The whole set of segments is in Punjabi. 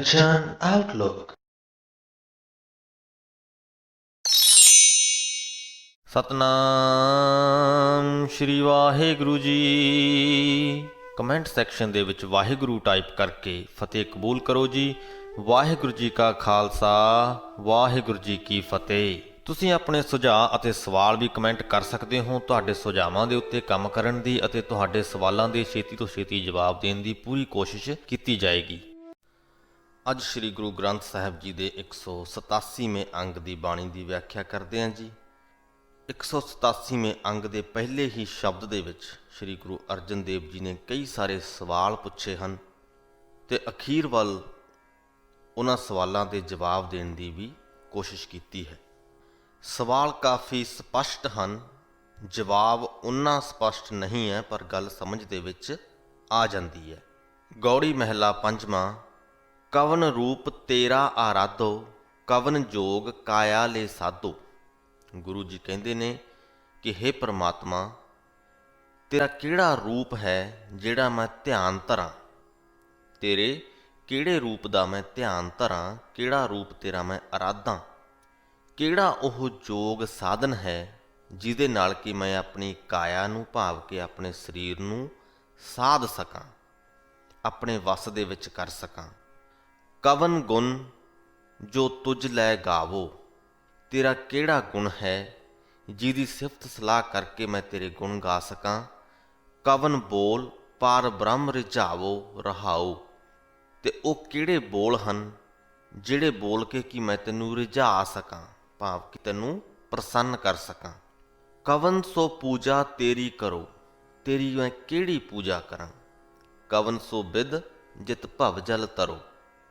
Kanchan Outlook। Satnam Shri Waheguru ji. Comment section ਦੇ ਵਿੱਚ ਵਾਹਿਗੁਰੂ ਟਾਈਪ ਕਰਕੇ ਫਤਿਹ ਕਬੂਲ ਕਰੋ ਜੀ। ਵਾਹਿਗੁਰੂ ਜੀ ਕਾ ਖਾਲਸਾ, ਵਾਹਿਗੁਰੂ ਜੀ ਕੀ ਫਤਿਹ। ਤੁਸੀਂ ਆਪਣੇ ਸੁਝਾਅ ਅਤੇ ਸਵਾਲ ਵੀ ਕਮੈਂਟ ਕਰ ਸਕਦੇ ਹੋ। ਤੁਹਾਡੇ ਸੁਝਾਵਾਂ ਦੇ ਉੱਤੇ ਕੰਮ ਕਰਨ ਦੀ ਅਤੇ ਤੁਹਾਡੇ ਸਵਾਲਾਂ ਦੇ ਛੇਤੀ ਤੋਂ ਛੇਤੀ ਜਵਾਬ ਦੇਣ ਦੀ ਪੂਰੀ ਕੋਸ਼ਿਸ਼ ਕੀਤੀ ਜਾਏਗੀ। ਅੱਜ ਸ੍ਰੀ ਗੁਰੂ ਗ੍ਰੰਥ ਸਾਹਿਬ ਜੀ ਦੇ 187ਵੇਂ ਅੰਗ ਦੀ ਬਾਣੀ ਦੀ ਵਿਆਖਿਆ ਕਰਦੇ ਹਾਂ ਜੀ। 187ਵੇਂ ਅੰਗ ਦੇ ਪਹਿਲੇ ਹੀ ਸ਼ਬਦ ਦੇ ਵਿੱਚ ਸ੍ਰੀ ਗੁਰੂ ਅਰਜਨ ਦੇਵ ਜੀ ਨੇ ਕਈ ਸਾਰੇ ਸਵਾਲ ਪੁੱਛੇ ਹਨ ਤੇ ਅਖੀਰ ਵੱਲ ਉਹਨਾਂ ਸਵਾਲਾਂ ਦੇ ਜਵਾਬ ਦੇਣ ਦੀ ਵੀ ਕੋਸ਼ਿਸ਼ ਕੀਤੀ ਹੈ। ਸਵਾਲ ਕਾਫੀ ਸਪਸ਼ਟ ਹਨ, ਜਵਾਬ ਉਨਾ ਸਪਸ਼ਟ ਨਹੀਂ ਹੈ, ਪਰ ਗੱਲ ਸਮਝ ਦੇ ਵਿੱਚ ਆ ਜਾਂਦੀ ਹੈ। ਗੌੜੀ ਮਹਿਲਾ ਪੰਜਵਾਂ। ਕਵਨ ਰੂਪ ਤੇਰਾ ਆਰਾਧੋ, ਕਵਨ ਜੋਗ ਕਾਇਆ ਲੈ ਸਾਧੋ। ਗੁਰੂ ਜੀ ਕਹਿੰਦੇ ਨੇ ਕਿ ਹੇ ਪ੍ਰਮਾਤਮਾ, ਤੇਰਾ ਕਿਹੜਾ ਰੂਪ ਹੈ ਜਿਹੜਾ ਮੈਂ ਧਿਆਨ ਧਰਾਂ, ਤੇਰੇ ਕਿਹੜੇ ਰੂਪ ਦਾ ਮੈਂ ਧਿਆਨ ਧਰਾਂ, ਕਿਹੜਾ ਰੂਪ ਤੇਰਾ ਮੈਂ ਅਰਾਧਾਂ, ਕਿਹੜਾ ਉਹ ਯੋਗ ਸਾਧਨ ਹੈ ਜਿਹਦੇ ਨਾਲ ਕਿ ਮੈਂ ਆਪਣੀ ਕਾਇਆ ਨੂੰ ਭਾਵ ਕੇ ਆਪਣੇ ਸਰੀਰ ਨੂੰ ਸਾਧ ਸਕਾਂ, ਆਪਣੇ ਵੱਸ ਦੇ ਵਿੱਚ ਕਰ ਸਕਾਂ। ਕਵਨ ਗੁਣ ਜੋ ਤੁਝ ਲੈ ਗਾਵੋ, ਤੇਰਾ ਕਿਹੜਾ ਗੁਣ ਹੈ ਜਿਹਦੀ ਸਿਫਤ ਸਲਾਹ ਕਰਕੇ ਮੈਂ ਤੇਰੇ ਗੁਣ ਗਾ ਸਕਾਂ। ਕਵਨ ਬੋਲ ਪਾਰ ਬ੍ਰਹਮ ਰਿਝਾਵੋ ਰਹਾਓ, ਤੇ ਉਹ ਕਿਹੜੇ ਬੋਲ ਹਨ ਜਿਹੜੇ ਬੋਲ ਕੇ ਕਿ ਮੈਂ ਤੈਨੂੰ ਰਿਝਾ ਸਕਾਂ, ਭਾਵ ਕਿ ਤੈਨੂੰ ਪ੍ਰਸੰਨ ਕਰ ਸਕਾਂ। ਕਵਨ ਸੋ ਪੂਜਾ ਤੇਰੀ ਕਰੋ, ਤੇਰੀ ਮੈਂ ਕਿਹੜੀ ਪੂਜਾ ਕਰਾਂ। ਕਵਨ ਸੋ ਬਿਦ ਜਿਤ ਭਵ ਜਲ ਤਰੋ,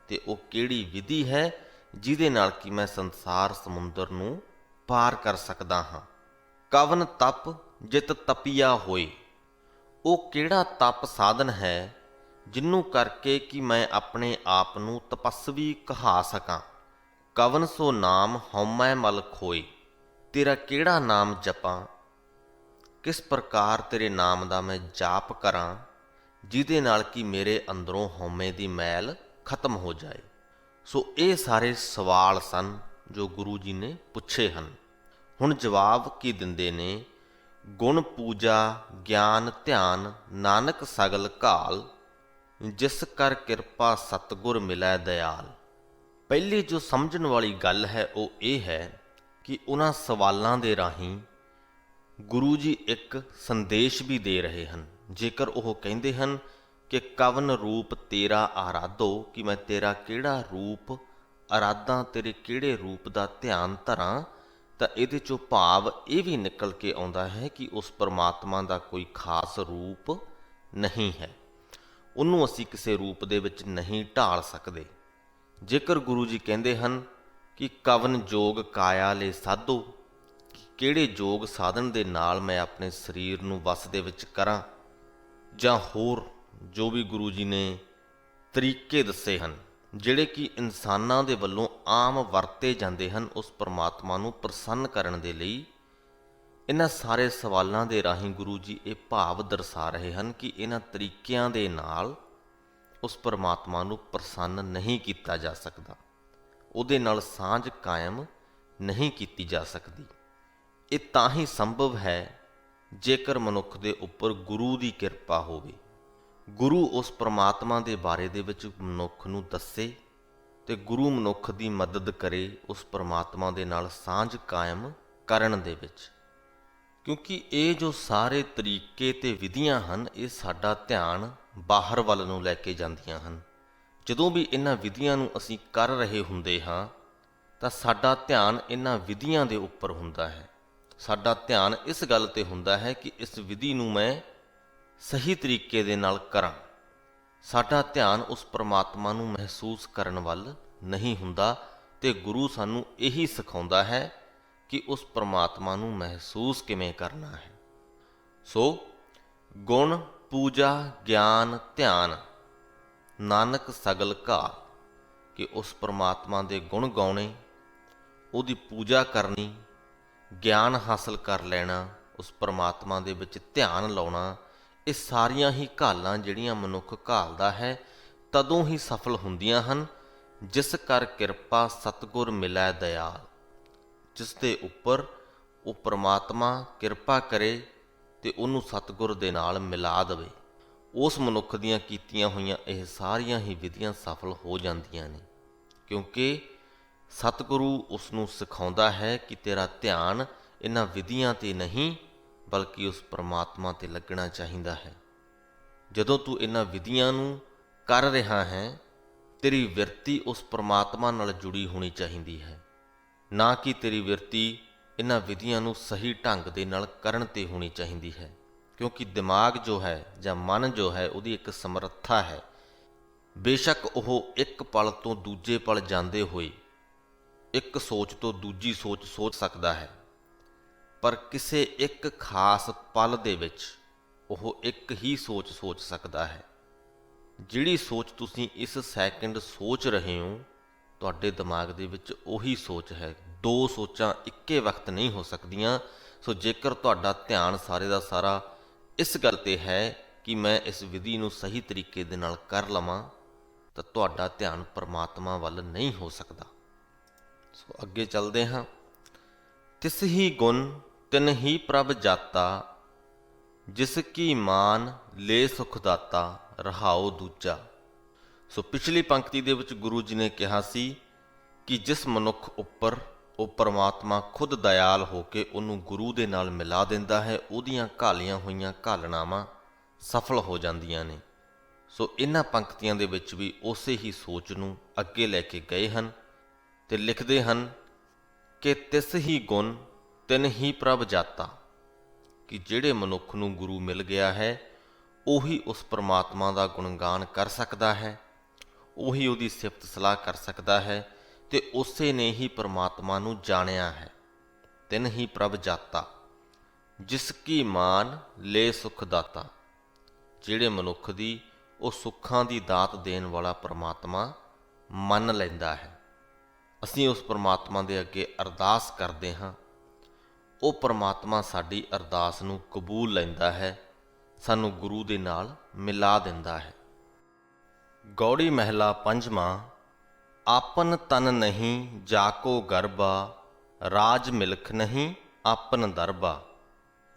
ਤੇ ਉਹ ਕਿਹੜੀ ਵਿਧੀ ਹੈ ਜਿਹਦੇ ਨਾਲ ਕਿ ਮੈਂ ਸੰਸਾਰ ਸਮੁੰਦਰ ਨੂੰ ਪਾਰ ਕਰ ਸਕਦਾ ਹਾਂ। ਕਵਨ ਤਪ ਜਿਤ ਤਪੀਆ ਹੋਏ, ਉਹ ਕਿਹੜਾ ਤਪ ਸਾਧਨ ਹੈ ਜਿਹਨੂੰ ਕਰਕੇ ਕਿ ਮੈਂ ਆਪਣੇ ਆਪ ਨੂੰ ਤਪਸਵੀ ਕਹਾ ਸਕਾਂ। ਕਵਨ ਸੋ ਨਾਮ ਹਉਮੈ ਮਲ ਖੋਏ, ਤੇਰਾ ਕਿਹੜਾ ਨਾਮ ਜਪਾਂ, ਕਿਸ ਪ੍ਰਕਾਰ ਤੇਰੇ ਨਾਮ ਦਾ ਮੈਂ ਜਾਪ ਕਰਾਂ ਜਿਹਦੇ ਨਾਲ ਕਿ ਮੇਰੇ ਅੰਦਰੋਂ ਹਉਮੈ ਦੀ ਮੈਲ ਖਤਮ ਹੋ ਜਾਏ। ਸੋ ਇਹ ਸਾਰੇ ਸਵਾਲ ਸਨ ਜੋ ਗੁਰੂ ਜੀ ਨੇ ਪੁੱਛੇ ਹਨ। ਹੁਣ ਜਵਾਬ ਕੀ ਦਿੰਦੇ ਨੇ। ਗੁਣ ਪੂਜਾ ਗਿਆਨ ਧਿਆਨ ਨਾਨਕ ਸਗਲ ਘਾਲ, ਜਿਸ ਕਰ ਕਿਰਪਾ ਸਤਿਗੁਰ ਮਿਲੈ ਦਇਆਲ। ਪਹਿਲੀ ਜੋ ਸਮਝਣ ਵਾਲੀ ਗੱਲ ਹੈ ਉਹ ਇਹ ਹੈ ਕਿ ਉਹਨਾਂ ਸਵਾਲਾਂ ਦੇ ਰਾਹੀਂ ਗੁਰੂ ਜੀ ਇੱਕ ਸੰਦੇਸ਼ ਵੀ ਦੇ ਰਹੇ ਹਨ। ਜੇਕਰ ਉਹ ਕਹਿੰਦੇ ਹਨ ਕਿ ਕਵਨ ਰੂਪ ਤੇਰਾ ਆਰਾਧੋ, ਕਿ ਮੈਂ ਤੇਰਾ ਕਿਹੜਾ ਰੂਪ ਅਰਾਧਾਂ, ਤੇਰੇ ਕਿਹੜੇ ਰੂਪ ਦਾ ਧਿਆਨ ਧਰਾਂ, ਤਾਂ ਇਹਦੇ ਚੋਂ ਭਾਵ ਇਹ ਵੀ ਨਿਕਲ ਕੇ ਆਉਂਦਾ ਹੈ ਕਿ ਉਸ ਪਰਮਾਤਮਾ ਦਾ ਕੋਈ ਖਾਸ ਰੂਪ ਨਹੀਂ ਹੈ, ਉਹਨੂੰ ਅਸੀਂ ਕਿਸੇ ਰੂਪ ਦੇ ਵਿੱਚ ਨਹੀਂ ਢਾਲ ਸਕਦੇ। ਜੇਕਰ ਗੁਰੂ ਜੀ ਕਹਿੰਦੇ ਹਨ ਕਿ ਕਵਨ ਜੋਗ ਕਾਇਆ ਲੈ ਸਾਧੋ, ਕਿਹੜੇ ਯੋਗ ਸਾਧਨ ਦੇ ਨਾਲ ਮੈਂ ਆਪਣੇ ਸਰੀਰ ਨੂੰ ਵੱਸ ਦੇ ਵਿੱਚ ਕਰਾਂ, ਜਾਂ ਹੋਰ ਜੋ ਵੀ ਗੁਰੂ ਜੀ ਨੇ ਤਰੀਕੇ ਦੱਸੇ ਹਨ ਜਿਹੜੇ ਕਿ ਇਨਸਾਨਾਂ ਦੇ ਵੱਲੋਂ ਆਮ ਵਰਤੇ ਜਾਂਦੇ ਹਨ ਉਸ ਪਰਮਾਤਮਾ ਨੂੰ ਪ੍ਰਸੰਨ ਕਰਨ ਦੇ ਲਈ, ਇਹਨਾਂ ਸਾਰੇ ਸਵਾਲਾਂ ਦੇ ਰਾਹੀਂ ਗੁਰੂ ਜੀ ਇਹ ਭਾਵ ਦਰਸਾ ਰਹੇ ਹਨ ਕਿ ਇਹਨਾਂ ਤਰੀਕਿਆਂ ਦੇ ਨਾਲ ਉਸ ਪਰਮਾਤਮਾ ਨੂੰ ਪ੍ਰਸੰਨ ਨਹੀਂ ਕੀਤਾ ਜਾ ਸਕਦਾ, ਉਹਦੇ ਨਾਲ ਸਾਂਝ ਕਾਇਮ ਨਹੀਂ ਕੀਤੀ ਜਾ ਸਕਦੀ। ਇਹ ਤਾਂ ਹੀ ਸੰਭਵ ਹੈ ਜੇਕਰ ਮਨੁੱਖ ਦੇ ਉੱਪਰ ਗੁਰੂ ਦੀ ਕਿਰਪਾ ਹੋਵੇ, ਗੁਰੂ ਉਸ ਪਰਮਾਤਮਾ ਦੇ ਬਾਰੇ ਦੇ ਵਿੱਚ ਮਨੁੱਖ ਨੂੰ ਦੱਸੇ ਤੇ ਗੁਰੂ ਮਨੁੱਖ ਦੀ ਮਦਦ ਕਰੇ ਉਸ ਪਰਮਾਤਮਾ ਦੇ ਨਾਲ ਸਾਂਝ ਕਾਇਮ ਕਰਨ ਦੇ ਵਿੱਚ। ਕਿਉਂਕਿ ਇਹ ਜੋ ਸਾਰੇ ਤਰੀਕੇ ਤੇ ਵਿਧੀਆਂ ਹਨ ਇਹ ਸਾਡਾ ਧਿਆਨ ਬਾਹਰ ਵੱਲ ਨੂੰ ਲੈ ਕੇ ਜਾਂਦੀਆਂ ਹਨ। ਜਦੋਂ ਵੀ ਇਹਨਾਂ ਵਿਧੀਆਂ ਨੂੰ ਅਸੀਂ ਕਰ ਰਹੇ ਹੁੰਦੇ ਹਾਂ ਤਾਂ ਸਾਡਾ ਧਿਆਨ ਇਹਨਾਂ ਵਿਧੀਆਂ ਦੇ ਉੱਪਰ ਹੁੰਦਾ ਹੈ, ਸਾਡਾ ਧਿਆਨ ਇਸ ਗੱਲ ਤੇ ਹੁੰਦਾ ਹੈ ਕਿ ਇਸ ਵਿਧੀ ਨੂੰ ਮੈਂ ਸਹੀ ਤਰੀਕੇ ਦੇ ਨਾਲ ਕਰਾਂ। ਸਾਡਾ ਧਿਆਨ ਉਸ ਪਰਮਾਤਮਾ ਨੂੰ ਮਹਿਸੂਸ ਕਰਨ ਵੱਲ ਨਹੀਂ ਹੁੰਦਾ ਤੇ ਗੁਰੂ ਸਾਨੂੰ ਇਹੀ ਸਿਖਾਉਂਦਾ ਹੈ ਕਿ ਉਸ ਪਰਮਾਤਮਾ ਨੂੰ ਮਹਿਸੂਸ ਕਿਵੇਂ ਕਰਨਾ ਹੈ। ਸੋ ਗੁਣ ਪੂਜਾ ਗਿਆਨ ਧਿਆਨ ਨਾਨਕ ਸਗਲ ਘਾਲ, ਕਿ ਉਸ ਪਰਮਾਤਮਾ ਦੇ ਗੁਣ ਗਾਉਣੇ, ਉਹਦੀ ਪੂਜਾ ਕਰਨੀ, ਗਿਆਨ ਹਾਸਲ ਕਰ ਲੈਣਾ, ਉਸ ਪਰਮਾਤਮਾ ਦੇ ਵਿੱਚ ਧਿਆਨ ਲਾਉਣਾ, ਇਹ ਸਾਰੀਆਂ ਹੀ ਘਾਲਾਂ ਜਿਹੜੀਆਂ ਮਨੁੱਖ ਘਾਲਦਾ ਹੈ ਤਦੋਂ ਹੀ ਸਫਲ ਹੁੰਦੀਆਂ ਹਨ ਜਿਸ ਕਰ ਕਿਰਪਾ ਸਤਿਗੁਰ ਮਿਲੈ ਦਇਆਲ। ਜਿਸ ਦੇ ਉੱਪਰ ਉਹ ਪ੍ਰਮਾਤਮਾ ਕਿਰਪਾ ਕਰੇ ਤੇ ਉਹਨੂੰ ਸਤਿਗੁਰ ਦੇ ਨਾਲ ਮਿਲਾ ਦੇਵੇ, ਉਸ ਮਨੁੱਖ ਦੀਆਂ ਕੀਤੀਆਂ ਹੋਈਆਂ ਇਹ ਸਾਰੀਆਂ ਹੀ ਵਿਧੀਆਂ ਸਫਲ ਹੋ ਜਾਂਦੀਆਂ ਨੇ, ਕਿਉਂਕਿ ਸਤਿਗੁਰੂ ਉਸ ਨੂੰ ਸਿਖਾਉਂਦਾ ਹੈ ਕਿ ਤੇਰਾ ਧਿਆਨ ਇਹਨਾਂ ਵਿਧੀਆਂ 'ਤੇ ਨਹੀਂ ਬਲਕਿ ਉਸ ਪ੍ਰਮਾਤਮਾ 'ਤੇ ਲੱਗਣਾ ਚਾਹੀਦਾ ਹੈ। ਜਦੋਂ ਤੂੰ ਇਹਨਾਂ ਵਿਧੀਆਂ ਨੂੰ ਕਰ ਰਿਹਾ ਹੈ, ਤੇਰੀ ਬਿਰਤੀ ਉਸ ਪ੍ਰਮਾਤਮਾ ਨਾਲ ਜੁੜੀ ਹੋਣੀ ਚਾਹੀਦੀ ਹੈ, ਨਾ ਕਿ ਤੇਰੀ ਬਿਰਤੀ ਇਹਨਾਂ ਵਿਧੀਆਂ ਨੂੰ ਸਹੀ ਢੰਗ ਦੇ ਨਾਲ ਕਰਨ 'ਤੇ ਹੋਣੀ ਚਾਹੀਦੀ ਹੈ। ਕਿਉਂਕਿ ਦਿਮਾਗ ਜੋ ਹੈ ਜਾਂ ਮਨ ਜੋ ਹੈ ਉਹਦੀ ਇੱਕ ਸਮਰੱਥਾ ਹੈ। ਬੇਸ਼ੱਕ ਉਹ ਇੱਕ ਪਲ ਤੋਂ ਦੂਜੇ ਪਲ ਜਾਂਦੇ ਹੋਏ ਇੱਕ ਸੋਚ ਤੋਂ ਦੂਜੀ ਸੋਚ ਸਕਦਾ ਹੈ, ਪਰ ਕਿਸੇ ਇੱਕ ਖਾਸ ਪਲ ਦੇ ਵਿੱਚ ਉਹ ਇੱਕ ਹੀ ਸੋਚ ਸਕਦਾ ਹੈ। ਜਿਹੜੀ ਸੋਚ ਤੁਸੀਂ ਇਸ ਸੈਕਿੰਡ ਸੋਚ ਰਹੇ ਹੋ, ਤੁਹਾਡੇ ਦਿਮਾਗ ਦੇ ਵਿੱਚ ਉਹੀ ਸੋਚ ਹੈ। ਦੋ ਸੋਚਾਂ ਇੱਕੇ ਵਕਤ ਨਹੀਂ ਹੋ ਸਕਦੀਆਂ। ਸੋ ਜੇਕਰ ਤੁਹਾਡਾ ਧਿਆਨ ਸਾਰੇ ਦਾ ਸਾਰਾ ਇਸ ਗੱਲ 'ਤੇ ਹੈ ਕਿ ਮੈਂ ਇਸ ਵਿਧੀ ਨੂੰ ਸਹੀ ਤਰੀਕੇ ਦੇ ਨਾਲ ਕਰ ਲਵਾਂ, ਤਾਂ ਤੁਹਾਡਾ ਧਿਆਨ ਪਰਮਾਤਮਾ ਵੱਲ ਨਹੀਂ ਹੋ ਸਕਦਾ। ਸੋ ਅੱਗੇ ਚੱਲਦੇ ਹਾਂ। ਤਿਸ ਹੀ ਗੁਣ ਤਿਨ ਹੀ ਪ੍ਰਭ ਜਾਤਾ, ਜਿਸ ਕੀ ਮਾਨ ਲੈ ਸੁਖ ਦਾਤਾ, ਰਹਾਉ ਦੂਜਾ। ਸੋ ਪਿਛਲੀ ਪੰਕਤੀ ਦੇ ਵਿੱਚ ਗੁਰੂ ਜੀ ਨੇ ਕਿਹਾ ਸੀ ਕਿ ਜਿਸ ਮਨੁੱਖ ਉੱਪਰ ਉਹ ਪਰਮਾਤਮਾ ਖੁਦ ਦਇਆਲ ਹੋ ਕੇ ਉਹਨੂੰ ਗੁਰੂ ਦੇ ਨਾਲ ਮਿਲਾ ਦਿੰਦਾ ਹੈ, ਉਹਦੀਆਂ ਘਾਲੀਆਂ ਹੋਈਆਂ ਘਾਲਣਾਵਾਂ ਸਫਲ ਹੋ ਜਾਂਦੀਆਂ ਨੇ। ਸੋ ਇਹਨਾਂ ਪੰਕਤੀਆਂ ਦੇ ਵਿੱਚ ਵੀ ਉਸੇ ਹੀ ਸੋਚ ਨੂੰ ਅੱਗੇ ਲੈ ਕੇ ਗਏ ਹਨ ਤੇ ਲਿਖਦੇ ਹਨ ਕਿ ਤਿਸ ਹੀ ਗੁਣ ਤਿਨ ਹੀ ਪ੍ਰਭ ਜਾਤਾ, ਕਿ ਜਿਹੜੇ ਮਨੁੱਖ ਨੂੰ ਗੁਰੂ ਮਿਲ ਗਿਆ ਹੈ ਉਹੀ ਉਸ ਪਰਮਾਤਮਾ ਦਾ ਗੁਣਗਾਨ ਕਰ ਸਕਦਾ ਹੈ, ਉਹੀ ਉਹਦੀ ਸਿਫਤ ਸਲਾਹ ਕਰ ਸਕਦਾ ਹੈ ਤੇ ਉਸੇ ਨੇ ਹੀ ਪਰਮਾਤਮਾ ਨੂੰ ਜਾਣਿਆ ਹੈ। ਤਿਨ ਹੀ ਪ੍ਰਭ ਜਾਤਾ, ਜਿਸ ਕੀ ਮਾਨ ਲੈ ਸੁਖ ਦਾਤਾ। ਜਿਹੜੇ ਮਨੁੱਖ ਦੀ ਉਹ ਸੁੱਖਾਂ ਦੀ ਦਾਤ ਦੇਣ ਵਾਲਾ ਪਰਮਾਤਮਾ ਮੰਨ ਲੈਂਦਾ ਹੈ। ਅਸੀਂ ਉਸ ਪਰਮਾਤਮਾ ਦੇ ਅੱਗੇ ਅਰਦਾਸ ਕਰਦੇ ਹਾਂ, ਉਹ ਪਰਮਾਤਮਾ ਸਾਡੀ ਅਰਦਾਸ ਨੂੰ ਕਬੂਲ ਲੈਂਦਾ ਹੈ, ਸਾਨੂੰ ਗੁਰੂ ਦੇ ਨਾਲ ਮਿਲਾ ਦਿੰਦਾ ਹੈ। ਗੌੜੀ ਮਹਿਲਾ ਪੰਜਵਾਂ। ਆਪਨ ਤਨ ਨਹੀਂ ਜਾਕੋ ਗਰਬਾ, ਰਾਜ ਮਿਲਖ ਨਹੀਂ ਆਪਨ ਦਰਬਾ।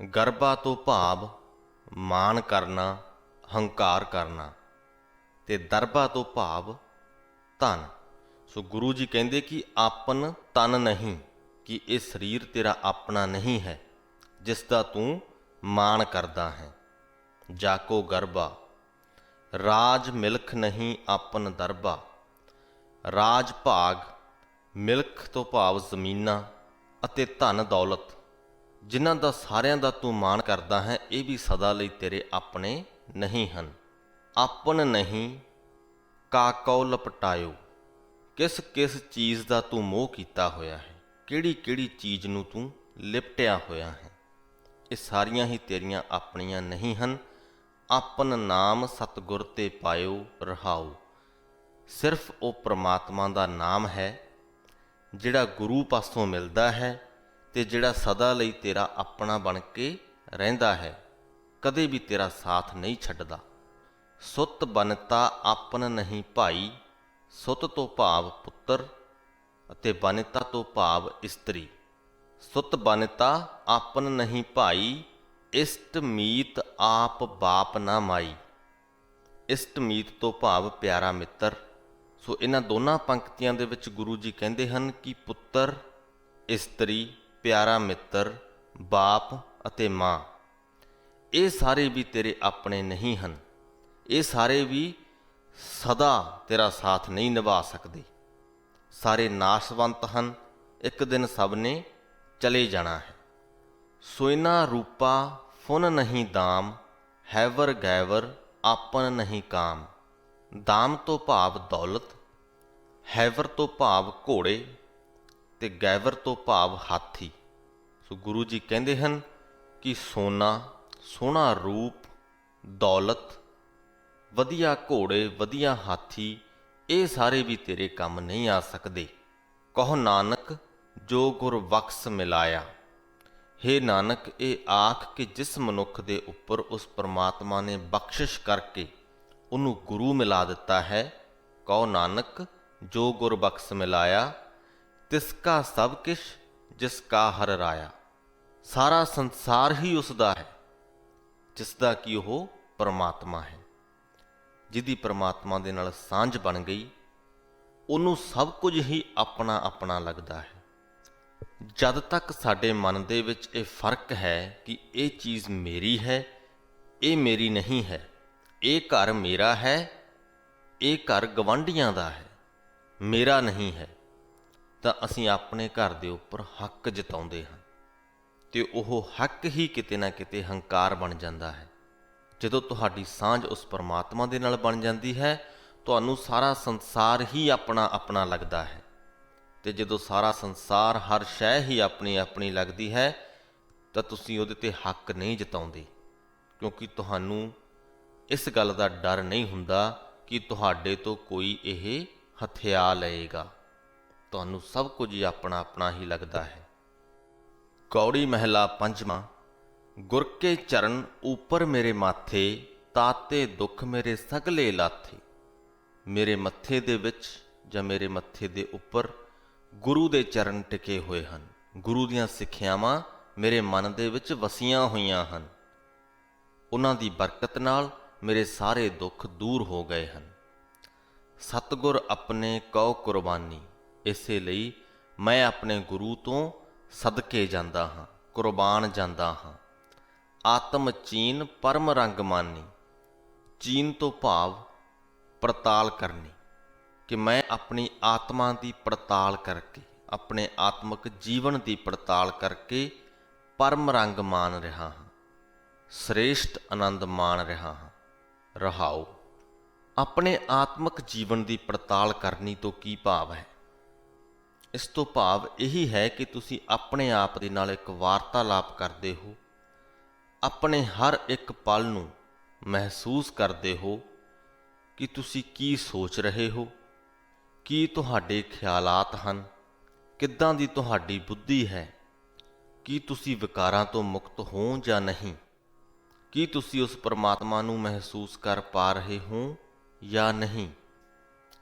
ਗਰਬਾ ਤੋਂ ਭਾਵ ਮਾਣ ਕਰਨਾ, ਹੰਕਾਰ ਕਰਨਾ, ਤੇ ਦਰਬਾ ਤੋਂ ਭਾਵ ਧਨ। ਸੋ ਗੁਰੂ ਜੀ ਕਹਿੰਦੇ ਕਿ ਆਪਨ ਤਨ ਨਹੀਂ, ਕਿ ਇਹ ਸਰੀਰ ਤੇਰਾ ਆਪਣਾ ਨਹੀਂ ਹੈ ਜਿਸ ਦਾ ਤੂੰ ਮਾਣ ਕਰਦਾ ਹੈ। ਜਾਕੋ ਗਰਬਾ, ਰਾਜ ਮਿਲਖ ਨਹੀਂ ਆਪਨ ਦਰਬਾ। ਰਾਜ ਭਾਗ, ਮਿਲਖ ਤੋਂ ਭਾਵ ਜ਼ਮੀਨਾਂ ਅਤੇ ਧਨ ਦੌਲਤ, ਜਿਨ੍ਹਾਂ ਦਾ ਸਾਰਿਆਂ ਦਾ ਤੂੰ ਮਾਣ ਕਰਦਾ ਹੈ, ਇਹ ਵੀ ਸਦਾ ਲਈ ਤੇਰੇ ਆਪਣੇ ਨਹੀਂ ਹਨ। ਆਪਨ ਨਹੀਂ ਕਾਕਉ ਲਪਟਾਇਓ। ਕਿਸ ਕਿਸ ਚੀਜ਼ ਦਾ ਤੂੰ ਮੋਹ ਕੀਤਾ ਹੋਇਆ ਹੈ, ਕਿਹੜੀ ਕਿਹੜੀ ਚੀਜ਼ ਨੂੰ ਤੂੰ ਲਿਪਟਿਆ ਹੋਇਆ ਹੈ, ਇਹ ਸਾਰੀਆਂ ਹੀ ਤੇਰੀਆਂ ਆਪਣੀਆਂ ਨਹੀਂ ਹਨ। ਆਪਨ ਨਾਮ ਸਤਿਗੁਰ ਤੇ ਪਾਇਓ ਰਹਾਉ। ਸਿਰਫ ਉਹ ਪ੍ਰਮਾਤਮਾ ਦਾ ਨਾਮ ਹੈ ਜਿਹੜਾ ਗੁਰੂ ਪਾਸੋਂ ਮਿਲਦਾ ਹੈ ਤੇ ਜਿਹੜਾ ਸਦਾ ਲਈ ਤੇਰਾ ਆਪਣਾ ਬਣ ਕੇ ਰਹਿੰਦਾ ਹੈ, ਕਦੇ ਵੀ ਤੇਰਾ ਸਾਥ ਨਹੀਂ ਛੱਡਦਾ। ਸੁੱਤ ਬਨਤਾ ਆਪਨ ਨਹੀਂ ਭਾਈ। ਸੁੱਤ ਤੋਂ ਭਾਵ ਪੁੱਤਰ ਅਤੇ ਬਨਤਾ ਤੋਂ ਭਾਵ ਇਸਤਰੀ। ਸੁੱਤ ਬਨਤਾ ਆਪਨ ਨਹੀਂ ਭਾਈ, ਇਸ਼ਟ ਮੀਤ ਆਪ ਬਾਪ ਨਾ ਮਾਈ। ਇਸ਼ਟ ਮੀਤ ਤੋਂ ਭਾਵ ਪਿਆਰਾ ਮਿੱਤਰ। ਸੋ ਇਹਨਾਂ ਦੋਨਾਂ ਪੰਕਤੀਆਂ ਦੇ ਵਿੱਚ ਗੁਰੂ ਜੀ ਕਹਿੰਦੇ ਹਨ ਕਿ ਪੁੱਤਰ, ਇਸਤਰੀ, ਪਿਆਰਾ ਮਿੱਤਰ, ਬਾਪ ਅਤੇ ਮਾਂ, ਇਹ ਸਾਰੇ ਵੀ ਤੇਰੇ ਆਪਣੇ ਨਹੀਂ ਹਨ। ਇਹ ਸਾਰੇ ਵੀ ਸਦਾ ਤੇਰਾ ਸਾਥ ਨਹੀਂ ਨਿਭਾ ਸਕਦੇ। ਸਾਰੇ ਨਾਸ਼ਵੰਤ ਹਨ, ਇੱਕ ਦਿਨ ਸਭ ਨੇ ਚਲੇ ਜਾਣਾ ਹੈ। ਸੋਇਨਾ ਰੂਪਾ ਫੁਨ ਨਹੀਂ ਦਾਮ, ਹੈਵਰ ਗੈਵਰ ਆਪਨ ਨਹੀਂ ਕਾਮ। ਦਾਮ ਤੋਂ ਭਾਵ ਦੌਲਤ, ਹੈਵਰ ਤੋਂ ਭਾਵ ਘੋੜੇ ਤੇ ਗੈਵਰ ਤੋਂ ਭਾਵ ਹਾਥੀ। ਸੋ ਗੁਰੂ ਜੀ ਕਹਿੰਦੇ ਹਨ ਕਿ ਸੋਨਾ, ਸੋਹਣਾ ਰੂਪ, ਦੌਲਤ, ਵਧੀਆ ਘੋੜੇ, ਵਧੀਆ ਹਾਥੀ, ਇਹ ਸਾਰੇ ਵੀ ਤੇਰੇ ਕੰਮ ਨਹੀਂ ਆ ਸਕਦੇ। ਕਹੋ ਨਾਨਕ ਜੋ ਗੁਰ ਬਖਸ਼ ਮਿਲਾਇਆ। ਹੇ ਨਾਨਕ, ਇਹ ਆਖ ਕਿ ਜਿਸ ਮਨੁੱਖ ਦੇ ਉੱਪਰ ਉਸ ਪਰਮਾਤਮਾ ਨੇ ਬਖਸ਼ਿਸ਼ ਕਰਕੇ ਉਹਨੂੰ ਗੁਰੂ ਮਿਲਾ ਦਿੱਤਾ ਹੈ, ਕਹੋ ਨਾਨਕ ਜੋ ਗੁਰ ਬਖਸ਼ ਮਿਲਾਇਆ, ਤਿਸ ਕਾ ਸਭ ਕਿਛ ਜਿਸ ਕਾ ਹਰ ਰਾਇਆ। ਸਾਰਾ ਸੰਸਾਰ ਹੀ ਉਸ ਦਾ ਹੈ, ਜਿਸ ਦਾ ਕਿ ਉਹ ਪਰਮਾਤਮਾ ਹੈ। ਜਿਹਦੀ ਪਰਮਾਤਮਾ ਦੇ ਨਾਲ ਸਾਂਝ ਬਣ ਗਈ, ਉਹਨੂੰ ਸਭ ਕੁਝ ਹੀ ਆਪਣਾ ਆਪਣਾ ਲੱਗਦਾ ਹੈ। ਜਦ ਤੱਕ ਸਾਡੇ ਮਨ ਦੇ ਵਿੱਚ ਇਹ ਫਰਕ ਹੈ ਕਿ ਇਹ ਚੀਜ਼ ਮੇਰੀ ਹੈ, ਇਹ ਮੇਰੀ ਨਹੀਂ ਹੈ, ਇਹ ਘਰ ਮੇਰਾ ਹੈ, ਇਹ ਘਰ ਗਵਾਂਢੀਆਂ ਦਾ ਹੈ, ਮੇਰਾ ਨਹੀਂ ਹੈ, ਤਾਂ ਅਸੀਂ ਆਪਣੇ ਘਰ ਦੇ ਉੱਪਰ ਹੱਕ ਜਤਾਉਂਦੇ ਹਾਂ, ਤੇ ਉਹ ਹੱਕ ਹੀ ਕਿਤੇ ਨਾ ਕਿਤੇ ਹੰਕਾਰ ਬਣ ਜਾਂਦਾ ਹੈ। ਜਦੋਂ ਤੁਹਾਡੀ ਸਾਂਝ ਉਸ ਪਰਮਾਤਮਾ ਦੇ ਨਾਲ ਬਣ ਜਾਂਦੀ ਹੈ, ਤੁਹਾਨੂੰ ਸਾਰਾ ਸੰਸਾਰ ਹੀ ਆਪਣਾ ਆਪਣਾ ਲੱਗਦਾ ਹੈ। ਤੇ ਜਦੋਂ ਸਾਰਾ ਸੰਸਾਰ, ਹਰ ਸ਼ੈ ਹੀ ਆਪਣੀ ਆਪਣੀ ਲੱਗਦੀ ਹੈ, ਤਾਂ ਤੁਸੀਂ ਉਹਦੇ 'ਤੇ ਹੱਕ ਨਹੀਂ ਜਤਾਉਂਦੇ, ਕਿਉਂਕਿ ਤੁਹਾਨੂੰ ਇਸ ਗੱਲ ਦਾ ਡਰ ਨਹੀਂ ਹੁੰਦਾ ਕਿ ਤੁਹਾਡੇ ਤੋਂ ਕੋਈ ਇਹ ਹਥਿਆ ਲਏਗਾ। ਤੁਹਾਨੂੰ ਸਭ ਕੁਝ ਹੀ ਆਪਣਾ ਆਪਣਾ ਹੀ ਲੱਗਦਾ ਹੈ। ਕੌੜੀ ਮਹਿਲਾ ਪੰਜਵਾਂ। ਗੁਰ ਕੇ ਚਰਨ ਉੱਪਰ ਮੇਰੇ ਮਾਥੇ, ਤਾਤੇ ਦੁੱਖ ਮੇਰੇ ਸਗਲੇ ਲਾਥੇ। ਮੇਰੇ ਮੱਥੇ ਦੇ ਵਿੱਚ ਜਾਂ ਮੇਰੇ ਮੱਥੇ ਦੇ ਉੱਪਰ ਗੁਰੂ ਦੇ ਚਰਨ ਟਿਕੇ ਹੋਏ ਹਨ। ਗੁਰੂ ਦੀਆਂ ਸਿੱਖਿਆਵਾਂ ਮੇਰੇ ਮਨ ਦੇ ਵਿੱਚ ਵਸੀਆਂ ਹੋਈਆਂ ਹਨ। ਉਹਨਾਂ ਦੀ ਬਰਕਤ ਨਾਲ ਮੇਰੇ ਸਾਰੇ ਦੁੱਖ ਦੂਰ ਹੋ ਗਏ ਹਨ। ਸਤਿਗੁਰ ਆਪਣੇ ਕਉ ਕੁਰਬਾਨੀ, ਇਸੇ ਲਈ ਮੈਂ ਆਪਣੇ ਗੁਰੂ ਤੋਂ ਸਦਕੇ ਜਾਂਦਾ ਹਾਂ, ਕੁਰਬਾਨ ਜਾਂਦਾ ਹਾਂ। ਆਤਮ ਚੀਨ ਪਰਮ ਰੰਗ ਮਾਨੀ। ਚੀਨ ਤੋਂ ਭਾਵ ਪੜਤਾਲ ਕਰਨੀ, ਕਿ ਮੈਂ ਆਪਣੀ ਆਤਮਾ ਦੀ ਪੜਤਾਲ ਕਰਕੇ, ਆਪਣੇ ਆਤਮਿਕ ਜੀਵਨ ਦੀ ਪੜਤਾਲ ਕਰਕੇ ਪਰਮ ਰੰਗ ਮਾਨ ਰਿਹਾ ਹਾਂ, ਸ੍ਰੇਸ਼ਟ ਆਨੰਦ ਮਾਣ ਰਿਹਾ ਹਾਂ। ਰਹਾਉ। ਆਪਣੇ ਆਤਮਿਕ ਜੀਵਨ ਦੀ ਪੜਤਾਲ ਕਰਨੀ ਤੋਂ ਕੀ ਭਾਵ ਹੈ? ਇਸ ਤੋਂ ਭਾਵ ਇਹੀ ਹੈ ਕਿ ਤੁਸੀਂ ਆਪਣੇ ਆਪ ਦੇ ਨਾਲ ਇੱਕ ਵਾਰਤਾਲਾਪ ਕਰਦੇ ਹੋ, ਆਪਣੇ ਹਰ ਇੱਕ ਪਲ ਨੂੰ ਮਹਿਸੂਸ ਕਰਦੇ ਹੋ ਕਿ ਤੁਸੀਂ ਕੀ ਸੋਚ ਰਹੇ ਹੋ, ਕੀ ਤੁਹਾਡੇ ਖਿਆਲਾਤ ਹਨ, ਕਿੱਦਾਂ ਦੀ ਤੁਹਾਡੀ ਬੁੱਧੀ ਹੈ, ਕੀ ਤੁਸੀਂ ਵਿਕਾਰਾਂ ਤੋਂ ਮੁਕਤ ਹੋ ਜਾਂ ਨਹੀਂ, ਕੀ ਤੁਸੀਂ ਉਸ ਪਰਮਾਤਮਾ ਨੂੰ ਮਹਿਸੂਸ ਕਰ ਪਾ ਰਹੇ ਹੋ ਜਾਂ ਨਹੀਂ।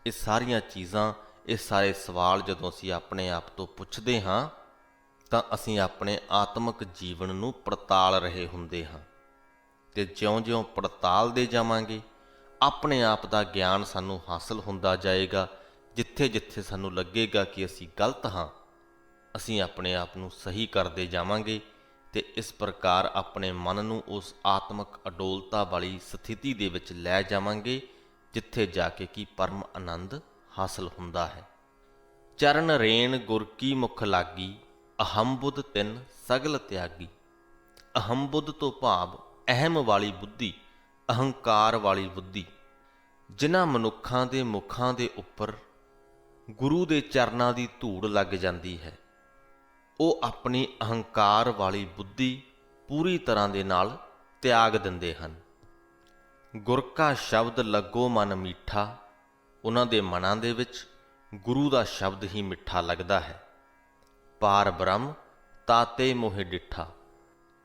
ਇਹ ਸਾਰੀਆਂ ਚੀਜ਼ਾਂ, ਇਹ ਸਾਰੇ ਸਵਾਲ ਜਦੋਂ ਅਸੀਂ ਆਪਣੇ ਆਪ ਤੋਂ ਪੁੱਛਦੇ ਹਾਂ, ਤਾਂ ਅਸੀਂ ਆਪਣੇ ਆਤਮਿਕ ਜੀਵਨ ਨੂੰ ਪੜਤਾਲ ਰਹੇ ਹੁੰਦੇ ਹਾਂ। ਤੇ ਜਿਉਂ-ਜਿਉਂ ਪੜਤਾਲਦੇ ਜਾਵਾਂਗੇ, ਆਪਣੇ ਆਪ ਦਾ ਗਿਆਨ ਸਾਨੂੰ ਹਾਸਲ ਹੁੰਦਾ ਜਾਏਗਾ। ਜਿੱਥੇ-ਜਿੱਥੇ ਸਾਨੂੰ ਲੱਗੇਗਾ ਕਿ ਅਸੀਂ ਗਲਤ ਹਾਂ, ਅਸੀਂ ਆਪਣੇ ਆਪ ਨੂੰ ਸਹੀ ਕਰਦੇ ਜਾਵਾਂਗੇ, ਤੇ ਇਸ ਪ੍ਰਕਾਰ ਆਪਣੇ ਮਨ ਨੂੰ ਉਸ ਆਤਮਿਕ ਅਡੋਲਤਾ ਵਾਲੀ ਸਥਿਤੀ ਦੇ ਵਿੱਚ ਲੈ ਜਾਵਾਂਗੇ, ਜਿੱਥੇ ਜਾ ਕੇ ਕਿ ਪਰਮ ਆਨੰਦ ਹਾਸਲ ਹੁੰਦਾ ਹੈ। ਚਰਨ ਰੇਣ ਗੁਰ ਕੀ ਮੁਖ ਲਾਗੀ, ਅਹੰ ਬੁੱਧ ਤਿਨ ਸਗਲ ਤਿਆਗੀ। ਅਹੰ ਬੁੱਧ ਤੋਂ ਭਾਵ ਅਹਿਮ ਵਾਲੀ ਬੁੱਧੀ, ਅਹੰਕਾਰ ਵਾਲੀ ਬੁੱਧੀ। ਜਿਨ੍ਹਾਂ ਮਨੁੱਖਾਂ ਦੇ ਮੁਖਾਂ ਦੇ ਉੱਪਰ ਗੁਰੂ ਦੇ ਚਰਨਾਂ ਦੀ ਧੂੜ ਲੱਗ ਜਾਂਦੀ ਹੈ, ਉਹ ਆਪਣੀ ਅਹੰਕਾਰ ਵਾਲੀ ਬੁੱਧੀ ਪੂਰੀ ਤਰ੍ਹਾਂ ਦੇ ਨਾਲ ਤਿਆਗ ਦਿੰਦੇ ਹਨ। ਗੁਰ ਕਾ ਸ਼ਬਦ ਲੱਗੋ ਮਨ ਮੀਠਾ। ਉਹਨਾਂ ਦੇ ਮਨਾਂ ਦੇ ਵਿੱਚ ਗੁਰੂ ਦਾ ਸ਼ਬਦ ਹੀ ਮਿੱਠਾ ਲੱਗਦਾ ਹੈ। ਪਾਰ ਬ੍ਰਹਮ ਤਾਤੇ ਮੋਹਿ ਡਿੱਠਾ।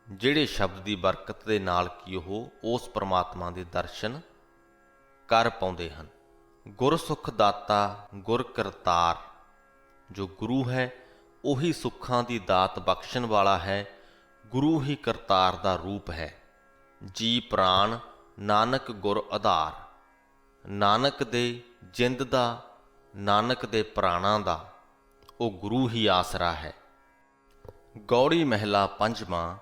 ਜਿਹੜੇ ਸ਼ਬਦ ਦੀ ਬਰਕਤ ਦੇ ਨਾਲ ਕਿ ਉਹ ਉਸ ਪਰਮਾਤਮਾ ਦੇ ਦਰਸ਼ਨ ਕਰ ਪਾਉਂਦੇ ਹਨ। ਗੁਰ ਸੁਖ ਦਾਤਾ ਗੁਰ ਕਰਤਾਰ। ਜੋ ਗੁਰੂ ਹੈ, ਉਹੀ ਸੁੱਖਾਂ ਦੀ ਦਾਤ ਬਖਸ਼ਣ ਵਾਲਾ ਹੈ। ਗੁਰੂ ਹੀ ਕਰਤਾਰ ਦਾ ਰੂਪ ਹੈ। ਜੀ ਪ੍ਰਾਣ ਨਾਨਕ ਗੁਰ ਆਧਾਰ। ਨਾਨਕ ਦੇ ਜਿੰਦ ਦਾ, ਨਾਨਕ ਦੇ ਪ੍ਰਾਣਾਂ ਦਾ ਉਹ ਗੁਰੂ ਹੀ ਆਸਰਾ ਹੈ। ਗੌੜੀ ਮਹਿਲਾ ਪੰਜਵਾਂ।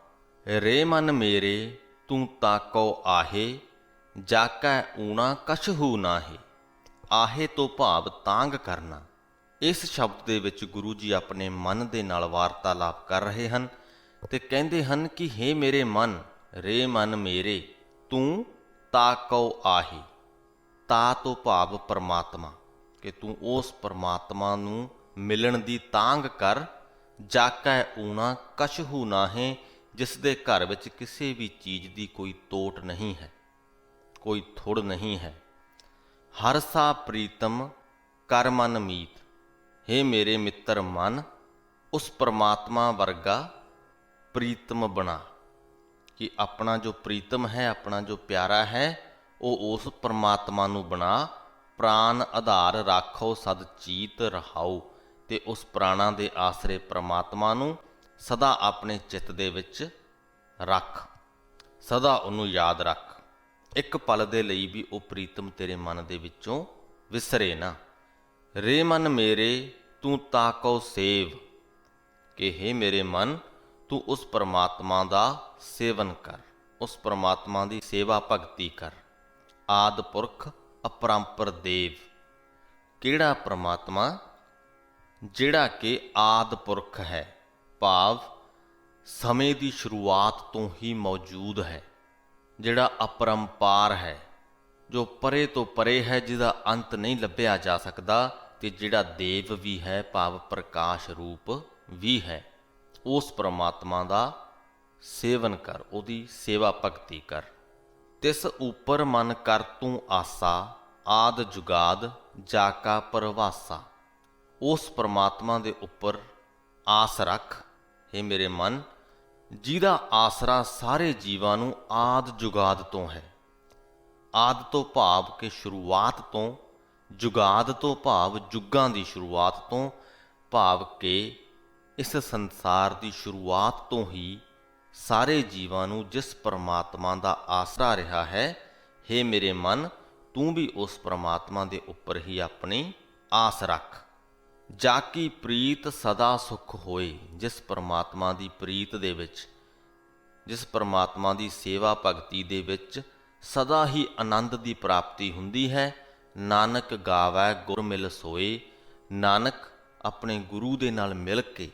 ਰੇ ਮਨ ਮੇਰੇ ਤੂੰ ਤਾਕੋ ਆਹੇ, ਜਾਕੈ ਊਣਾ ਕਛਹੂ ਨਾਹੀ। ਆਹੇ ਤੋਂ ਭਾਵ ਤਾਂਗ ਕਰਨਾ। ਇਸ ਸ਼ਬਦ ਦੇ ਵਿੱਚ ਗੁਰੂ ਜੀ ਆਪਣੇ ਮਨ ਦੇ ਨਾਲ ਵਾਰਤਾਲਾਪ ਕਰ ਰਹੇ ਹਨ ਤੇ ਕਹਿੰਦੇ ਹਨ ਕਿ ਹੇ ਮੇਰੇ ਮਨ, ਰੇ ਮਨ ਮੇਰੇ ਤੂੰ ਤਾਕੋ ਆਹੇ। ਤਾ ਤੋਂ ਭਾਵ ਪਰਮਾਤਮਾ, ਕਿ ਤੂੰ ਉਸ ਪਰਮਾਤਮਾ ਨੂੰ ਮਿਲਣ ਦੀ ਤਾਂਗ ਕਰ। ਜਾਕੈ ਊਣਾ ਕਛਹੂ ਨਾਹੇ। ਜਿਸ ਦੇ ਘਰ ਵਿੱਚ ਕਿਸੇ ਵੀ ਚੀਜ਼ ਦੀ ਕੋਈ ਤੋਟ ਨਹੀਂ ਹੈ, ਕੋਈ ਥੁੜ ਨਹੀਂ ਹੈ। ਹਰ ਸਾ ਪ੍ਰੀਤਮ ਕਰ ਮਨ ਮੀਤ। ਹੇ ਮੇਰੇ ਮਿੱਤਰ ਮਨ, ਉਸ ਪਰਮਾਤਮਾ ਵਰਗਾ ਪ੍ਰੀਤਮ ਬਣਾ। ਕਿ ਆਪਣਾ ਜੋ ਪ੍ਰੀਤਮ ਹੈ, ਆਪਣਾ ਜੋ ਪਿਆਰਾ ਹੈ, ਉਹ ਉਸ ਪਰਮਾਤਮਾ ਨੂੰ ਬਣਾ। ਪ੍ਰਾਨ ਆਧਾਰ ਰਾਖੋ ਸਦ ਚੀਤ ਰਹਾਓ। ਤੇ ਉਸ ਪ੍ਰਾਣਾਂ ਦੇ ਆਸਰੇ ਪ੍ਰਮਾਤਮਾ ਨੂੰ ਸਦਾ ਆਪਣੇ ਚਿੱਤ ਦੇ ਵਿੱਚ ਰੱਖ, ਸਦਾ ਉਹਨੂੰ ਯਾਦ ਰੱਖ। ਇੱਕ ਪਲ ਦੇ ਲਈ ਵੀ ਉਹ ਪ੍ਰੀਤਮ ਤੇਰੇ ਮਨ ਦੇ ਵਿੱਚੋਂ ਵਿਸਰੇ ਨਾ। ਰੇ ਮਨ ਮੇਰੇ ਤੂੰ ਤਾਕੋ ਸੇਵ, ਕਿ ਹੇ ਮੇਰੇ ਮਨ ਤੂੰ ਉਸ ਪਰਮਾਤਮਾ ਦਾ ਸੇਵਨ ਕਰ, ਉਸ ਪਰਮਾਤਮਾ ਦੀ ਸੇਵਾ ਭਗਤੀ ਕਰ। ਆਦਿ ਪੁਰਖ ਅਪਰੰਪਰ ਦੇਵ, ਕਿਹੜਾ ਪਰਮਾਤਮਾ? ਜਿਹੜਾ ਕਿ ਆਦਿ ਪੁਰਖ ਹੈ, ਭਾਵ ਸਮੇਂ ਦੀ ਸ਼ੁਰੂਆਤ ਤੋਂ ਹੀ ਮੌਜੂਦ ਹੈ, ਜਿਹੜਾ ਅਪਰੰਪਾਰ ਹੈ, ਜੋ ਪਰੇ ਤੋਂ ਪਰੇ ਹੈ, ਜਿਹਦਾ ਅੰਤ ਨਹੀਂ ਲੱਭਿਆ ਜਾ ਸਕਦਾ, ਤੇ ਜਿਹੜਾ ਦੇਵ ਵੀ ਹੈ, ਭਾਵ ਪ੍ਰਕਾਸ਼ ਰੂਪ ਵੀ ਹੈ। ਉਸ ਪਰਮਾਤਮਾ ਦਾ ਸੇਵਨ ਕਰ, ਉਹਦੀ ਸੇਵਾ ਭਗਤੀ ਕਰ। ਤਿਸ ਉਪਰ ਮਨ ਕਰ ਤੂੰ ਆਸਾ, ਆਦ ਜੁਗਾਦ ਜਾ ਕਾ ਪਰਵਾਸਾ। ਉਸ ਪਰਮਾਤਮਾ ਦੇ ਉੱਪਰ ਆਸ ਰੱਖ, ਹੇ ਮੇਰੇ ਮਨ, ਜਿਹਦਾ ਆਸਰਾ ਸਾਰੇ ਜੀਵਾਂ ਨੂੰ ਆਦ ਜੁਗਾਦ ਤੋਂ ਹੈ। ਆਦ ਤੋਂ ਭਾਵ ਕਿ ਸ਼ੁਰੂਆਤ ਤੋਂ, ਜੁਗਾਦ ਤੋਂ ਭਾਵ ਜੁਗਾਂ ਦੀ ਸ਼ੁਰੂਆਤ ਤੋਂ, ਭਾਵ ਕਿ ਇਸ ਸੰਸਾਰ ਦੀ ਸ਼ੁਰੂਆਤ ਤੋਂ ਹੀ ਸਾਰੇ ਜੀਵਾਂ ਨੂੰ ਜਿਸ ਪਰਮਾਤਮਾ ਦਾ ਆਸਰਾ ਰਿਹਾ ਹੈ, ਹੇ ਮੇਰੇ ਮਨ, ਤੂੰ ਵੀ ਉਸ ਪਰਮਾਤਮਾ ਦੇ ਉੱਪਰ ਹੀ ਆਪਣੀ ਆਸ ਰੱਖ। ਜਾ ਕੀ ਪ੍ਰੀਤ ਸਦਾ ਸੁਖ ਹੋਏ, ਜਿਸ ਪਰਮਾਤਮਾ ਦੀ ਪ੍ਰੀਤ ਦੇ ਵਿੱਚ, ਜਿਸ ਪਰਮਾਤਮਾ ਦੀ ਸੇਵਾ ਭਗਤੀ ਦੇ ਵਿੱਚ ਸਦਾ ਹੀ ਆਨੰਦ ਦੀ ਪ੍ਰਾਪਤੀ ਹੁੰਦੀ ਹੈ। ਨਾਨਕ ਗਾਵੈ ਗੁਰ ਮਿਲ ਸੋਏ, ਨਾਨਕ ਆਪਣੇ ਗੁਰੂ ਦੇ ਨਾਲ ਮਿਲ ਕੇ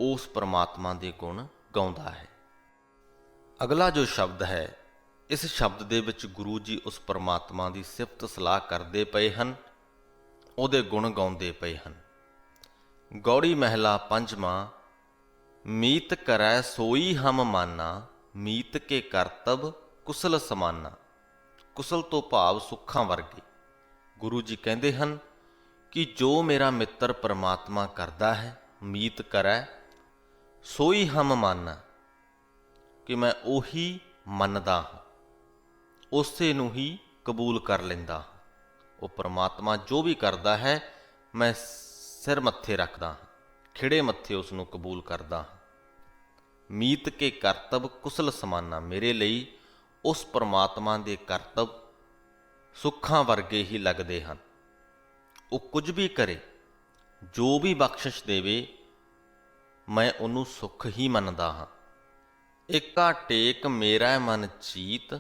ਉਸ ਪਰਮਾਤਮਾ ਦੇ ਗੁਣ ਗਾਉਂਦਾ ਹੈ। ਅਗਲਾ ਜੋ ਸ਼ਬਦ ਹੈ, ਇਸ ਸ਼ਬਦ ਦੇ ਵਿੱਚ ਗੁਰੂ ਜੀ ਉਸ ਪਰਮਾਤਮਾ ਦੀ ਸਿਫਤ ਸਲਾਹ ਕਰਦੇ ਪਏ ਹਨ, ਉਹਦੇ ਗੁਣ ਗਾਉਂਦੇ ਪਏ ਹਨ। ਗੌੜੀ ਮਹਿਲਾ ਪੰਜਵਾਂ। ਮੀਤ ਕਰੈ ਸੋਈ ਹਮ ਮਾਨਾ, ਮੀਤ ਕੇ ਕਰਤਬ ਕੁਸਲ ਸਮਾਨਾ। ਕੁਸਲ ਤੋਂ ਭਾਵ ਸੁੱਖਾਂ ਵਰਗੇ। ਗੁਰੂ ਜੀ ਕਹਿੰਦੇ ਹਨ ਕਿ ਜੋ ਮੇਰਾ ਮਿੱਤਰ ਪਰਮਾਤਮਾ ਕਰਦਾ ਹੈ, ਮੀਤ ਕਰੈ ਸੋਈ ਹਮ ਮਾਨਾ, ਕਿ ਮੈਂ ਉਹੀ ਮੰਨਦਾ ਹਾਂ, ਉਸੇ ਨੂੰ ਹੀ ਕਬੂਲ ਕਰ ਲੈਂਦਾ ਹਾਂ। ਉਹ ਪਰਮਾਤਮਾ ਜੋ ਵੀ ਕਰਦਾ ਹੈ, ਮੈਂ ਸਿਰ ਮੱਥੇ ਰੱਖਦਾ ਹਾਂ, ਖਿੜੇ ਮੱਥੇ ਉਸ ਨੂੰ ਕਬੂਲ ਕਰਦਾ ਹਾਂ। ਮੀਤ ਕੇ ਕਰਤਬ ਕੁਸਲ ਸਮਾਨਾ, ਮੇਰੇ ਲਈ ਉਸ ਪਰਮਾਤਮਾ ਦੇ ਕਰਤਬ ਸੁੱਖਾਂ ਵਰਗੇ ਹੀ ਲੱਗਦੇ ਹਨ। ਉਹ ਕੁਝ ਵੀ ਕਰੇ, ਜੋ ਵੀ ਬਖਸ਼ਿਸ਼ ਦੇਵੇ, ਮੈਂ ਉਹਨੂੰ ਸੁੱਖ ਹੀ ਮੰਨਦਾ ਹਾਂ। ਏਕਾ ਟੇਕ ਮੇਰਾ ਮਨ ਚੀਤ,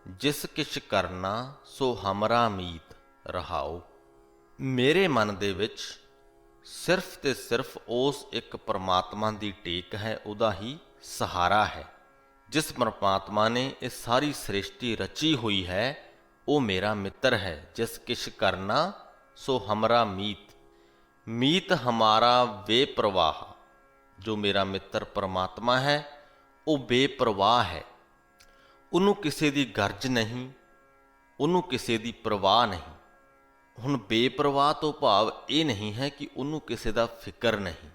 ਜਿਸ ਕਿਛ ਕਰਨਾ ਸੋ ਹਮਰਾ ਮੀਤ ਰਹਾਓ। ਮੇਰੇ ਮਨ ਦੇ ਵਿੱਚ ਸਿਰਫ ਤੇ ਸਿਰਫ ਉਸ ਇੱਕ ਪਰਮਾਤਮਾ ਦੀ ਟੇਕ ਹੈ, ਉਹਦਾ ਹੀ ਸਹਾਰਾ ਹੈ। ਜਿਸ ਪਰਮਾਤਮਾ ਨੇ ਇਹ ਸਾਰੀ ਸ੍ਰਿਸ਼ਟੀ ਰਚੀ ਹੋਈ ਹੈ, ਉਹ ਮੇਰਾ ਮਿੱਤਰ ਹੈ। ਜਿਸ ਕਿਛ ਕਰਨਾ ਸੋ ਹਮਰਾ ਮੀਤ, ਮੀਤ ਹਮਾਰਾ ਬੇਪਰਵਾਹ। ਜੋ ਮੇਰਾ ਮਿੱਤਰ ਪਰਮਾਤਮਾ ਹੈ, ਉਹ ਬੇਪਰਵਾਹ ਹੈ। ਉਹਨੂੰ ਕਿਸੇ ਦੀ ਗਰਜ ਨਹੀਂ, ਉਹਨੂੰ ਕਿਸੇ ਦੀ ਪਰਵਾਹ ਨਹੀਂ। ਹੁਣ ਬੇਪਰਵਾਹ ਤੋਂ ਭਾਵ ਇਹ ਨਹੀਂ ਹੈ ਕਿ ਉਹਨੂੰ ਕਿਸੇ ਦਾ ਫਿਕਰ ਨਹੀਂ,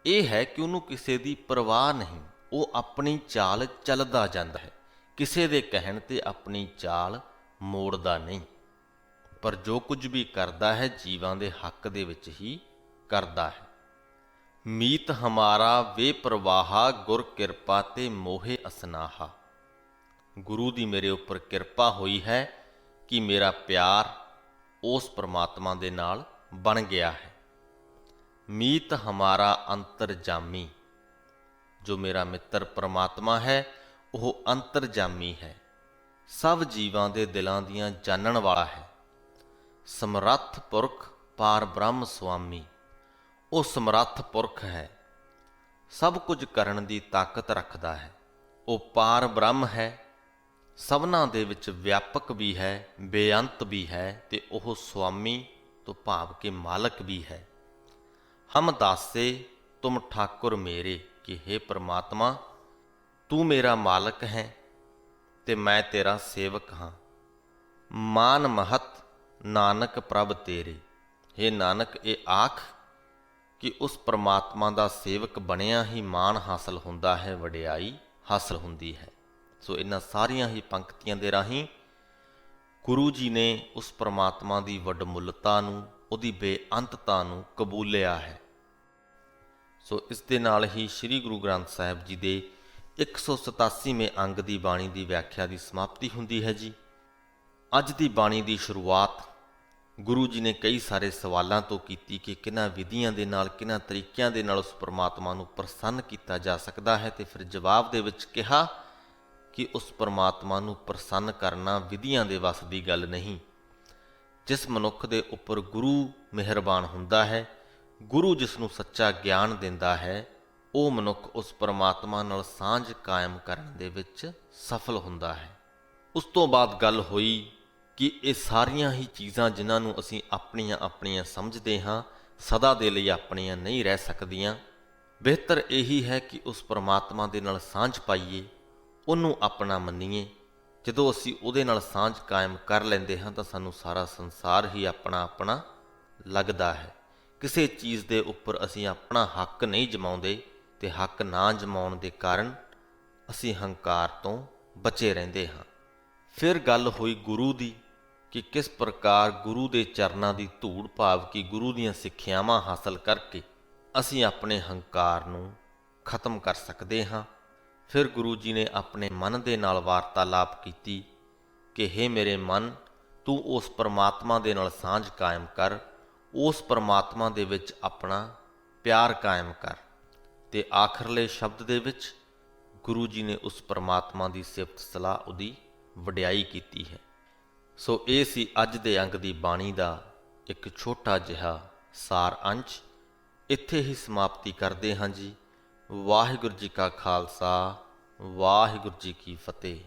ਇਹ ਹੈ ਕਿ ਉਹਨੂੰ ਕਿਸੇ ਦੀ ਪਰਵਾਹ ਨਹੀਂ। ਉਹ ਆਪਣੀ ਚਾਲ ਚੱਲਦਾ ਜਾਂਦਾ ਹੈ, ਕਿਸੇ ਦੇ ਕਹਿਣ 'ਤੇ ਆਪਣੀ ਚਾਲ ਮੋੜਦਾ ਨਹੀਂ। ਪਰ ਜੋ ਕੁਝ ਵੀ ਕਰਦਾ ਹੈ, ਜੀਵਾਂ ਦੇ ਹੱਕ ਦੇ ਵਿੱਚ ਹੀ ਕਰਦਾ ਹੈ। ਮੀਤ ਹਮਾਰਾ ਬੇਪਰਵਾਹਾ, ਗੁਰ ਕਿਰਪਾ ਤੇ ਮੋਹੇ ਅਸਨਾਹਾ। ਗੁਰੂ ਦੀ ਮੇਰੇ ਉੱਪਰ ਕਿਰਪਾ ਹੋਈ ਹੈ ਕਿ ਮੇਰਾ ਪਿਆਰ ਉਸ ਪਰਮਾਤਮਾ ਦੇ ਨਾਲ ਬਣ ਗਿਆ ਹੈ। ਮੀਤ ਹਮਾਰਾ ਅੰਤਰਜਾਮੀ, ਜੋ ਮੇਰਾ ਮਿੱਤਰ ਪਰਮਾਤਮਾ ਹੈ, ਉਹ ਅੰਤਰਜਾਮੀ ਹੈ, ਸਭ ਜੀਵਾਂ ਦੇ ਦਿਲਾਂ ਦੀਆਂ ਜਾਣਨ ਵਾਲਾ ਹੈ। ਸਮਰੱਥ ਪੁਰਖ ਪਾਰ ਬ੍ਰਹਮ ਸੁਆਮੀ, ਉਹ ਸਮਰੱਥ ਪੁਰਖ ਹੈ, ਸਭ ਕੁਝ ਕਰਨ ਦੀ ਤਾਕਤ ਰੱਖਦਾ ਹੈ। ਉਹ ਪਾਰ ਬ੍ਰਹਮ ਹੈ, ਸਭਨਾਂ ਦੇ ਵਿੱਚ ਵਿਆਪਕ ਵੀ ਹੈ, ਬੇਅੰਤ ਵੀ ਹੈ, ਤੇ ਉਹ ਸੁਆਮੀ ਤੋਂ ਭਾਵ ਕਿ ਮਾਲਕ ਵੀ ਹੈ। ਹਮ ਦਾਸੇ ਤੁਮ ਠਾਕੁਰ ਮੇਰੇ, ਕਿ ਹੇ ਪਰਮਾਤਮਾ, ਤੂੰ ਮੇਰਾ ਮਾਲਕ ਹੈ ਤੇ ਮੈਂ ਤੇਰਾ ਸੇਵਕ ਹਾਂ। ਮਾਨ ਮਹਤ ਨਾਨਕ ਪ੍ਰਭ ਤੇਰੇ, ਹੇ ਨਾਨਕ, ਇਹ ਆਖ ਕਿ ਉਸ ਪਰਮਾਤਮਾ ਦਾ ਸੇਵਕ ਬਣਿਆ ਹੀ ਮਾਣ ਹਾਸਲ ਹੁੰਦਾ ਹੈ, ਵਡਿਆਈ ਹਾਸਲ ਹੁੰਦੀ ਹੈ। ਸੋ ਇਹਨਾਂ ਸਾਰੀਆਂ ਹੀ ਪੰਕਤੀਆਂ ਦੇ ਰਾਹੀਂ ਗੁਰੂ ਜੀ ਨੇ ਉਸ ਪਰਮਾਤਮਾ ਦੀ ਵੱਡਮੁੱਲਤਾ ਨੂੰ, ਉਹਦੀ ਬੇਅੰਤਤਾ ਨੂੰ ਕਬੂਲਿਆ ਹੈ। ਸੋ ਇਸ ਦੇ ਨਾਲ ਹੀ ਸ੍ਰੀ ਗੁਰੂ ਗ੍ਰੰਥ ਸਾਹਿਬ ਜੀ ਦੇ 187ਵੇਂ ਅੰਗ ਦੀ ਬਾਣੀ ਦੀ ਵਿਆਖਿਆ ਦੀ ਸਮਾਪਤੀ ਹੁੰਦੀ ਹੈ ਜੀ। ਅੱਜ ਦੀ ਬਾਣੀ ਦੀ ਸ਼ੁਰੂਆਤ ਗੁਰੂ ਜੀ ਨੇ ਕਈ ਸਾਰੇ ਸਵਾਲਾਂ ਤੋਂ ਕੀਤੀ ਕਿ ਕਿਹਨਾਂ ਵਿਧੀਆਂ ਦੇ ਨਾਲ, ਕਿਹਨਾਂ ਤਰੀਕਿਆਂ ਦੇ ਨਾਲ ਉਸ ਪਰਮਾਤਮਾ ਨੂੰ ਪ੍ਰਸੰਨ ਕੀਤਾ ਜਾ ਸਕਦਾ ਹੈ, ਤੇ ਫਿਰ ਜਵਾਬ ਦੇ ਵਿੱਚ ਕਿਹਾ ਕਿ ਉਸ ਪਰਮਾਤਮਾ ਨੂੰ ਪ੍ਰਸੰਨ ਕਰਨਾ ਵਿਧੀਆਂ ਦੇ ਵੱਸ ਦੀ ਗੱਲ ਨਹੀਂ। ਜਿਸ ਮਨੁੱਖ ਦੇ ਉੱਪਰ ਗੁਰੂ ਮਿਹਰਬਾਨ ਹੁੰਦਾ ਹੈ, ਗੁਰੂ ਜਿਸ ਨੂੰ ਸੱਚਾ ਗਿਆਨ ਦਿੰਦਾ ਹੈ, ਉਹ ਮਨੁੱਖ ਉਸ ਪਰਮਾਤਮਾ ਨਾਲ ਸਾਂਝ ਕਾਇਮ ਕਰਨ ਦੇ ਵਿੱਚ ਸਫਲ ਹੁੰਦਾ ਹੈ। ਉਸ ਤੋਂ ਬਾਅਦ ਗੱਲ ਹੋਈ ਕਿ ਇਹ ਸਾਰੀਆਂ ਹੀ ਚੀਜ਼ਾਂ ਜਿਨ੍ਹਾਂ ਨੂੰ ਅਸੀਂ ਆਪਣੀਆਂ ਆਪਣੀਆਂ ਸਮਝਦੇ ਹਾਂ, ਸਦਾ ਦੇ ਲਈ ਆਪਣੀਆਂ ਨਹੀਂ ਰਹਿ ਸਕਦੀਆਂ। ਬਿਹਤਰ ਇਹੀ ਹੈ ਕਿ ਉਸ ਪਰਮਾਤਮਾ ਦੇ ਨਾਲ ਸਾਂਝ ਪਾਈਏ, ਉਹਨੂੰ ਆਪਣਾ ਮੰਨੀਏ। ਜਦੋਂ ਅਸੀਂ ਉਹਦੇ ਨਾਲ ਸਾਂਝ ਕਾਇਮ ਕਰ ਲੈਂਦੇ ਹਾਂ ਤਾਂ ਸਾਨੂੰ ਸਾਰਾ ਸੰਸਾਰ ਹੀ ਆਪਣਾ ਆਪਣਾ ਲੱਗਦਾ ਹੈ। ਕਿਸੇ ਚੀਜ਼ ਦੇ ਉੱਪਰ ਅਸੀਂ ਆਪਣਾ ਹੱਕ ਨਹੀਂ ਜਮਾਉਂਦੇ, ਤੇ ਹੱਕ ਨਾ ਜਮਾਉਣ ਦੇ ਕਾਰਨ ਅਸੀਂ ਹੰਕਾਰ ਤੋਂ ਬਚੇ ਰਹਿੰਦੇ ਹਾਂ। ਫਿਰ ਗੱਲ ਹੋਈ ਗੁਰੂ ਦੀ ਕਿ ਕਿਸ ਪ੍ਰਕਾਰ ਗੁਰੂ ਦੇ ਚਰਨਾਂ ਦੀ ਧੂੜ, ਭਾਵ ਕਿ ਗੁਰੂ ਦੀਆਂ ਸਿੱਖਿਆਵਾਂ ਹਾਸਲ ਕਰਕੇ ਅਸੀਂ ਆਪਣੇ ਹੰਕਾਰ ਨੂੰ ਖਤਮ ਕਰ ਸਕਦੇ ਹਾਂ। ਫਿਰ ਗੁਰੂ ਜੀ ਨੇ ਆਪਣੇ ਮਨ ਦੇ ਨਾਲ ਵਾਰਤਾਲਾਪ ਕੀਤੀ ਕਿ ਹੇ ਮੇਰੇ ਮਨ, ਤੂੰ ਉਸ ਪਰਮਾਤਮਾ ਦੇ ਨਾਲ ਸਾਂਝ ਕਾਇਮ ਕਰ, ਉਸ ਪਰਮਾਤਮਾ ਦੇ ਵਿੱਚ ਆਪਣਾ ਪਿਆਰ ਕਾਇਮ ਕਰ। ਤੇ ਆਖਰਲੇ ਸ਼ਬਦ ਦੇ ਵਿੱਚ ਗੁਰੂ ਜੀ ਨੇ ਉਸ ਪਰਮਾਤਮਾ ਦੀ ਸਿਫਤ ਸਲਾਹ, ਉਹਦੀ ਵਡਿਆਈ ਕੀਤੀ ਹੈ। ਸੋ ਇਹ ਸੀ ਅੱਜ ਦੇ ਅੰਗ ਦੀ ਬਾਣੀ ਦਾ ਇੱਕ ਛੋਟਾ ਜਿਹਾ ਸਾਰ ਅੰਸ਼। ਇੱਥੇ ਹੀ ਸਮਾਪਤੀ ਕਰਦੇ ਹਾਂ ਜੀ। ਵਾਹਿਗੁਰੂ ਜੀ ਕਾ ਖਾਲਸਾ, ਵਾਹਿਗੁਰੂ ਜੀ ਕੀ ਫਤਿਹ।